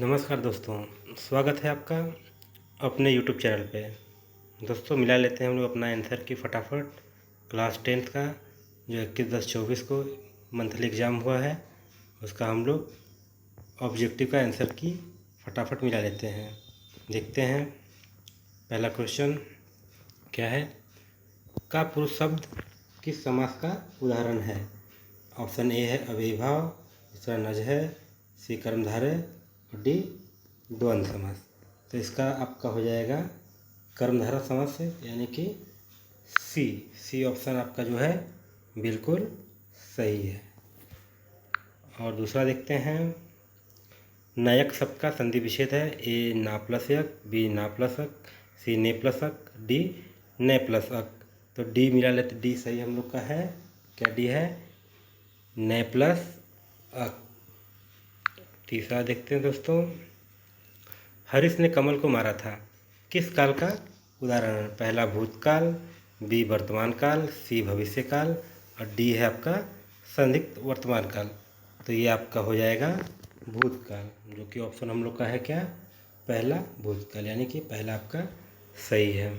नमस्कार दोस्तों, स्वागत है आपका अपने यूट्यूब चैनल पे। दोस्तों मिला लेते हैं हम लोग अपना आंसर की फटाफट। क्लास 10th का जो 21/10/24 को मंथली एग्ज़ाम हुआ है उसका हम लोग ऑब्जेक्टिव का आंसर की फटाफट मिला लेते हैं। देखते हैं पहला क्वेश्चन क्या है। का पुरुष शब्द किस समास का उदाहरण है? ऑप्शन ए है अव्ययीभाव, दूसरा नज है, सी कर्मधारय और डी द्वंद्व समास। तो इसका आपका हो जाएगा कर्मधारय समास है, यानी कि सी ऑप्शन आपका जो है बिल्कुल सही है। और दूसरा देखते हैं, नायक शब्द का संधि विच्छेद है। ए नाप्लसक, बी नाप्लसक, सी नेप्लसक, डी नेप्लसक। तो डी मिला लेते, डी सही हम लोग का है। क्या डी है? नेप्लसक। तीसरा देखते हैं दोस्तों, हरीश ने कमल को मारा था किस काल का उदाहरण है? पहला भूतकाल, बी वर्तमान काल, सी भविष्य काल और डी है आपका संदिग्ध वर्तमान काल। तो ये आपका हो जाएगा भूतकाल, जो कि ऑप्शन हम लोग का है क्या? पहला भूतकाल, यानी कि पहला आपका सही है।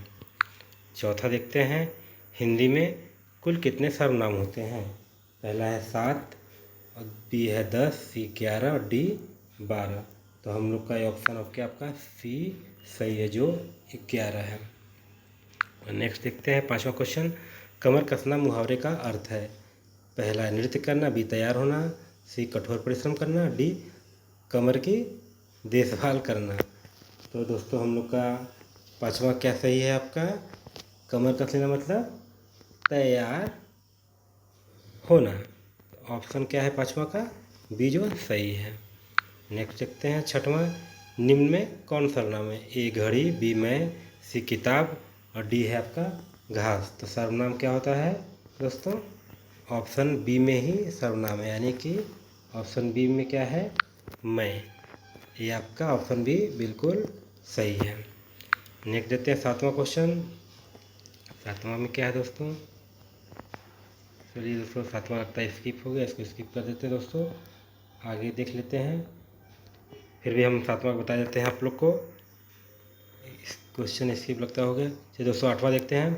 चौथा देखते हैं, हिंदी में कुल कितने सर्वनाम होते हैं? पहला है 7 और बी है 10, सी 11 और डी 12। तो हम लोग का ये ऑप्शन आपका सी सही है, जो 11 है। नेक्स्ट देखते हैं पांचवा क्वेश्चन, कमर कसना मुहावरे का अर्थ है? पहला नृत्य करना, बी तैयार होना, सी कठोर परिश्रम करना, डी कमर की देखभाल करना। तो दोस्तों हम लोग का पांचवा क्या सही है आपका? कमर कस लेना मतलब तैयार होना। ऑप्शन क्या है पांचवा का? बी जो सही है। नेक्स्ट देखते हैं छठवां, निम्न में कौन सर्वनाम है? ए घड़ी, बी मैं, सी किताब और डी है आपका घास। तो सर्वनाम क्या होता है दोस्तों? ऑप्शन बी में ही सर्वनाम है, यानी कि ऑप्शन बी में क्या है? मैं। ये आपका ऑप्शन बी बिल्कुल सही है। नेक्स्ट देते हैं सातवां क्वेश्चन। सातवां में क्या है दोस्तों? चलिए दोस्तों, सातवां लगता है स्किप हो गया, इसको स्किप कर देते हैं दोस्तों, आगे देख लेते हैं। फिर भी हम सातवां बता देते हैं आप लोग को, इस क्वेश्चन स्किप लगता हो गया। चलिए दोस्तों आठवां देखते हैं,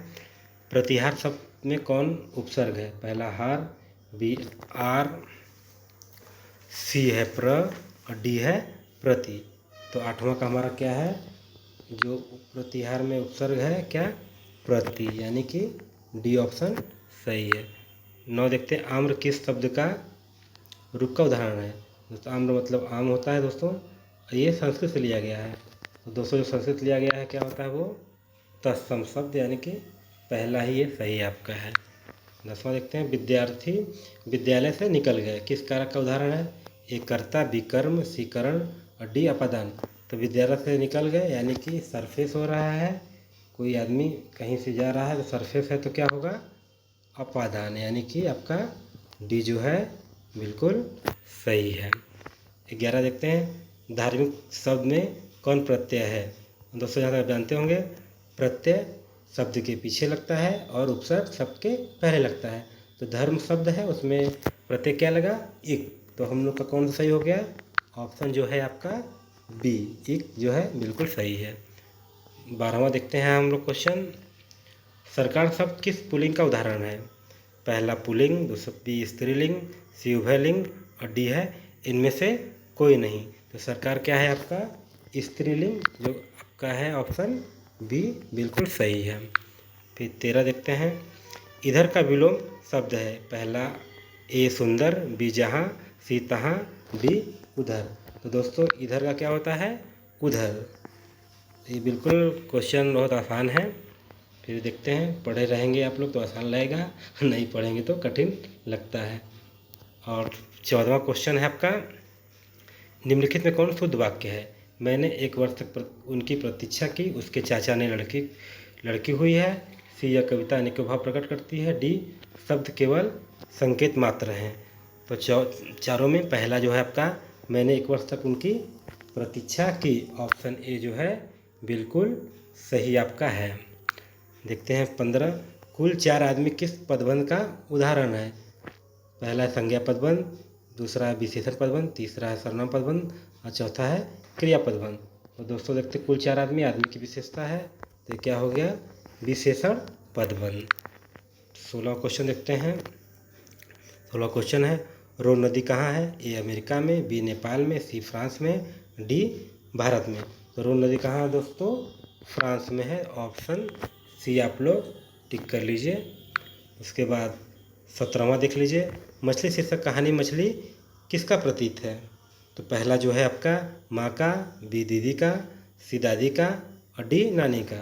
प्रतिहार शब्द में कौन उपसर्ग है? पहला हार, बी आर, सी है प्र और डी है प्रति। तो आठवां का हमारा क्या है? जो प्रतिहार में उपसर्ग है क्या? प्रति, यानी कि डी ऑप्शन सही है। नौ देखते हैं, आम्र किस शब्द का रूप का उदाहरण है? दोस्तों आम्र मतलब आम होता है दोस्तों, ये संस्कृत से लिया गया है। तो दोस्तों जो संस्कृत लिया गया है क्या होता है? वो तत्सम शब्द, यानी कि पहला ही ये सही आपका है। 10वां देखते हैं, विद्यार्थी विद्यालय से निकल गए किस कारक का उदाहरण है? ए कर्ता, बी कर्म, सी करण और डी अपादान। तो विद्यालय से निकल गए यानी कि सरफेस हो रहा है, कोई आदमी कहीं से जा रहा है तो सरफेस है, तो क्या होगा? अपादान, यानी कि आपका डी जो है बिल्कुल सही है। 11 देखते हैं, धार्मिक शब्द में कौन प्रत्यय है? दोस्तों यहाँ तक जानते होंगे, प्रत्यय शब्द के पीछे लगता है और उपसर्ग शब्द के पहले लगता है। तो धर्म शब्द है, उसमें प्रत्यय क्या लगा? इक। तो हम लोग का कौन सा सही हो गया? ऑप्शन जो है आपका बी, इक जो है बिल्कुल सही है। 12वां देखते हैं हम लोग क्वेश्चन, सरकार शब्द किस पुल्लिंग का उदाहरण है? पहला पुल्लिंग, दूसरा बी स्त्रीलिंग, सी उभयलिंग और डी है इनमें से कोई नहीं। तो सरकार क्या है आपका? स्त्रीलिंग, जो आपका है ऑप्शन बी बिल्कुल सही है। फिर 13 देखते हैं, इधर का विलोम शब्द है? पहला ए सुंदर, बी जहाँ, सी तहाँ, डी उधर। तो दोस्तों इधर का क्या होता है? उधर। ये बिल्कुल क्वेश्चन बहुत आसान है। फिर देखते हैं, पढ़े रहेंगे आप लोग तो आसान लगेगा, नहीं पढ़ेंगे तो कठिन लगता है। और 14वां क्वेश्चन है आपका, निम्नलिखित में कौन शुद्ध वाक्य है? मैंने 1 वर्ष तक उनकी प्रतीक्षा की, उसके चाचा ने लड़की हुई है, सी यह कविता अनेकों भाव प्रकट करती है, डी शब्द केवल संकेत मात्र हैं। तो चारों में पहला जो है आपका, मैंने 1 वर्ष तक उनकी प्रतीक्षा की, ऑप्शन ए जो है बिल्कुल सही आपका है। देखते हैं 15, कुल 4 आदमी किस पदबंध का उदाहरण है? पहला संज्ञा पदबंध, दूसरा है विशेषण पदबंध, तीसरा है सर्वनाम पदबंध और चौथा है क्रियापद बंध। तो दोस्तों देखते कुल 4 आदमी की विशेषता है, तो क्या हो गया विशेषण पदबंध। 16 क्वेश्चन देखते हैं। 16 क्वेश्चन है, रोन नदी कहाँ है? ए अमेरिका में, बी नेपाल में, सी फ्रांस में, डी भारत में। तो रोन नदी कहाँ है दोस्तों? फ्रांस में है, ऑप्शन सी आप लोग टिक कर लीजिए। उसके बाद 17वां देख लीजिए, मछली शीर्षक कहानी मछली किसका प्रतीक है? तो पहला जो है आपका माँ का, बी दीदी का, सी दादी का और डी नानी का।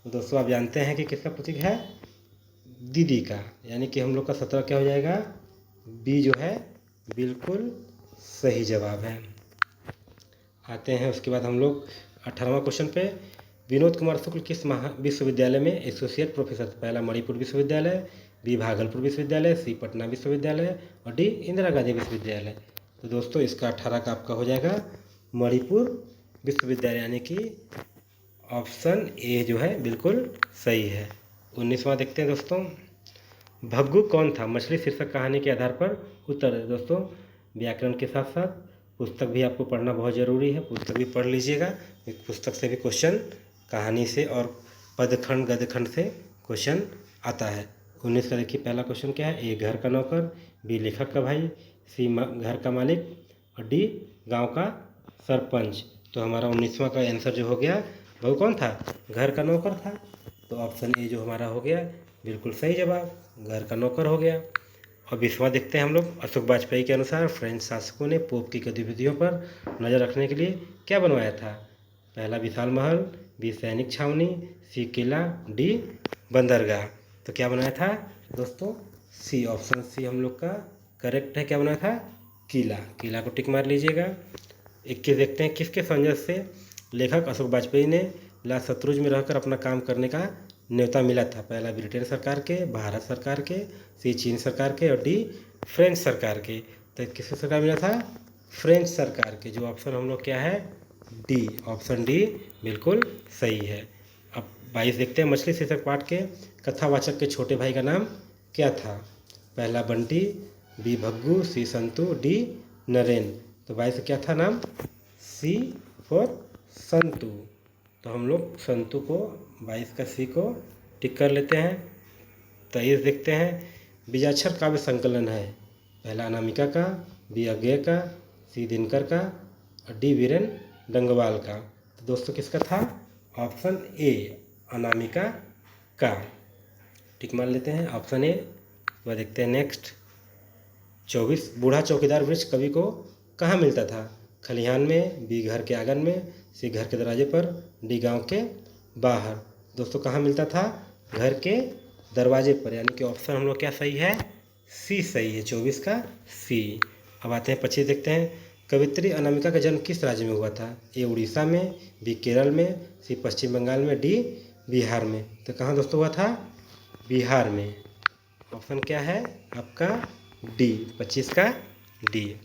तो दोस्तों आप जानते हैं कि किसका प्रतीक है? दीदी का, यानी कि हम लोग का 17 क्या हो जाएगा? बी जो है बिल्कुल सही जवाब है। आते हैं उसके बाद हम लोग 18वां क्वेश्चन पे, विनोद कुमार शुक्ल किस विश्वविद्यालय में एसोसिएट प्रोफेसर? पहला मणिपुर विश्वविद्यालय, बी भागलपुर विश्वविद्यालय, सी पटना विश्वविद्यालय और डी इंदिरा गांधी विश्वविद्यालय। तो दोस्तों इसका 18 का आपका हो जाएगा मणिपुर विश्वविद्यालय, यानी कि ऑप्शन ए जो है बिल्कुल सही है। 19वां देखते हैं दोस्तों, भग्गू कौन था? मछली शीर्षक कहानी के आधार पर उत्तर है। दोस्तों व्याकरण के साथ साथ पुस्तक भी आपको पढ़ना बहुत ज़रूरी है, पुस्तक भी पढ़ लीजिएगा। पुस्तक से भी क्वेश्चन कहानी से और पदखंड गद्यखंड से क्वेश्चन आता है। 19 का देखिए पहला क्वेश्चन क्या है? ए घर का नौकर, बी लेखक का भाई, सी घर का मालिक और डी गांव का सरपंच। तो हमारा 19वां का आंसर जो हो गया वो कौन था? घर का नौकर था। तो ऑप्शन ए जो हमारा हो गया बिल्कुल सही जवाब, घर का नौकर हो गया। और 20वां देखते हैं हम लोग, अशोक वाजपेयी के अनुसार फ्रेंच शासकों ने पोप की गतिविधियों पर नज़र रखने के लिए क्या बनवाया था? पहला विशाल महल, बी सैनिक छावनी, सी किला, डी बंदरगाह। तो क्या बनाया था दोस्तों? सी, ऑप्शन सी हम लोग का करेक्ट है। क्या बनाया था? किला। किला को टिक मार लीजिएगा। 21 देखते हैं, किसके संदेश से लेखक अशोक वाजपेयी ने ला शत्रुंज में रहकर अपना काम करने का न्योता मिला था? पहला ब्रिटेन सरकार के, भारत सरकार के, सी चीन सरकार के और डी फ्रेंच सरकार के। तो किसकी सरकार मिला था? फ्रेंच सरकार के। जो ऑप्शन हम लोग क्या है? डी, ऑप्शन डी बिल्कुल सही है। अब 22 देखते हैं, मछली शीर्षक पाठ के कथावाचक के छोटे भाई का नाम क्या था? पहला बंटी, बी भग्गू, सी संतू, डी नरेन। तो 22 क्या था नाम? सी फॉर संतू। तो हम लोग संतू को 22 का सी को टिक कर लेते हैं। 23 देखते हैं, बीजाक्षर काव्य संकलन है? पहला अनामिका का, बी अज्ञेय का, सी दिनकर का और डी वीरेन डंगवाल का। तो दोस्तों किसका था? ऑप्शन ए अनामिका का। टिक मान लेते हैं ऑप्शन ए। वह देखते हैं नेक्स्ट 24, बूढ़ा चौकीदार वृक्ष कवि को कहाँ मिलता था? खलिहान में, बी घर के आंगन में, सी घर के दरवाजे पर, डी गांव के बाहर। दोस्तों कहाँ मिलता था? घर के दरवाजे पर, यानी कि ऑप्शन हम लोग क्या सही है? सी सही है, 24 का सी। अब आते हैं 25 देखते हैं, कवित्री अनामिका का जन्म किस राज्य में हुआ था? ए उड़ीसा में, बी केरल में, सी पश्चिम बंगाल में, डी बिहार में। तो कहाँ दोस्तों हुआ था? बिहार में। ऑप्शन क्या है आपका? डी, 25 का डी।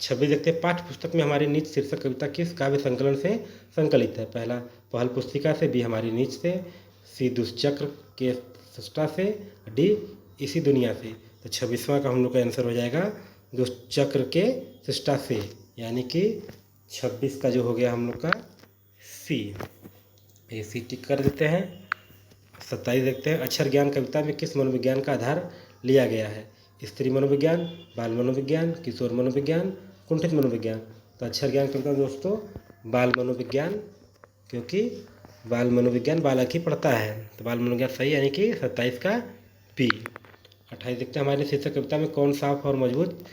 26 देखते हैं, पाठ्य पुस्तक में हमारी नीच शीर्षक कविता किस काव्य संकलन से संकलित है? पहला पहल पुस्तिका से, बी हमारी नीच से, सी दुष्चक्र के सृष्टा से, डी इसी दुनिया से। तो 26वां का हम लोग का आंसर हो जाएगा दुष्चक्र के सृष्टा से, यानी कि 26 का जो हो गया हम लोग का सी। ये सी टिक कर देते हैं। 27 देखते हैं, अक्षर ज्ञान कविता में किस मनोविज्ञान का आधार लिया गया है? स्त्री मनोविज्ञान, बाल मनोविज्ञान, किशोर मनोविज्ञान, कुंठित मनोविज्ञान। तो अक्षर ज्ञान कविता दोस्तों बाल मनोविज्ञान, क्योंकि बाल मनोविज्ञान बालक ही पढ़ता है, तो बाल मनोविज्ञान सही, यानी कि 27 का पी। 28 देखते हैं, हमारे शीर्षक कविता में कौन साफ और मजबूत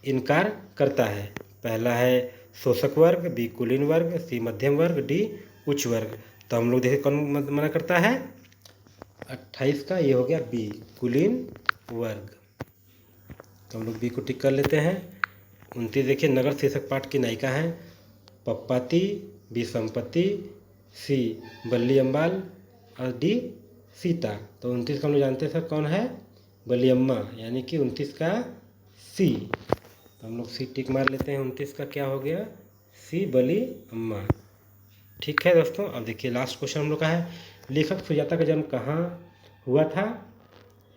इनकार करता है? पहला है शोषक वर्ग, बी कुलीन वर्ग, सी मध्यम वर्ग, डी उच्च वर्ग। तो हम लोग देखें कौन मना करता है? 28 का ये हो गया बी, कुलीन वर्ग। तो हम लोग बी को टिक कर लेते हैं। 29 देखिए, नगर शीर्षक पाठ की नायिका हैं? पप्पाती, बी संपत्ति, सी बल्ली अम्बाल और डी सीता। तो 29 का हम लोग जानते हैं सर कौन है? बल्ली अम्मा, यानी कि 29 का सी। तो हम लोग सी टिक मार लेते हैं। 29 का क्या हो गया? सी बल्ली अम्मा। ठीक है दोस्तों, अब देखिए लास्ट क्वेश्चन हम लोग का है, लेखक सुजाता का जन्म कहाँ हुआ था?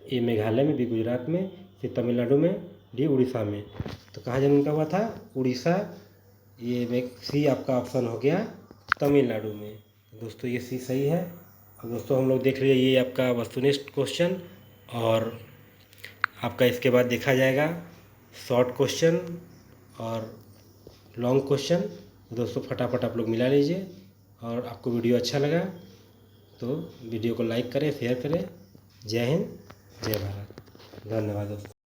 ए मेघालय में, बी गुजरात में, सी तमिलनाडु में, डी उड़ीसा में। तो कहाँ जन्म उनका हुआ था? उड़ीसा। ये सी आपका ऑप्शन हो गया तमिलनाडु में। दोस्तों ये सी सही है। और दोस्तों हम लोग देख लिए ये आपका वस्तुनिष्ठ क्वेश्चन, और आपका इसके बाद देखा जाएगा शॉर्ट क्वेश्चन और लॉन्ग क्वेश्चन। दोस्तों फटाफट आप लोग मिला लीजिए, और आपको वीडियो अच्छा लगा तो वीडियो को लाइक करें, शेयर करें। जय हिंद, जय भारत। धन्यवाद दोस्तों।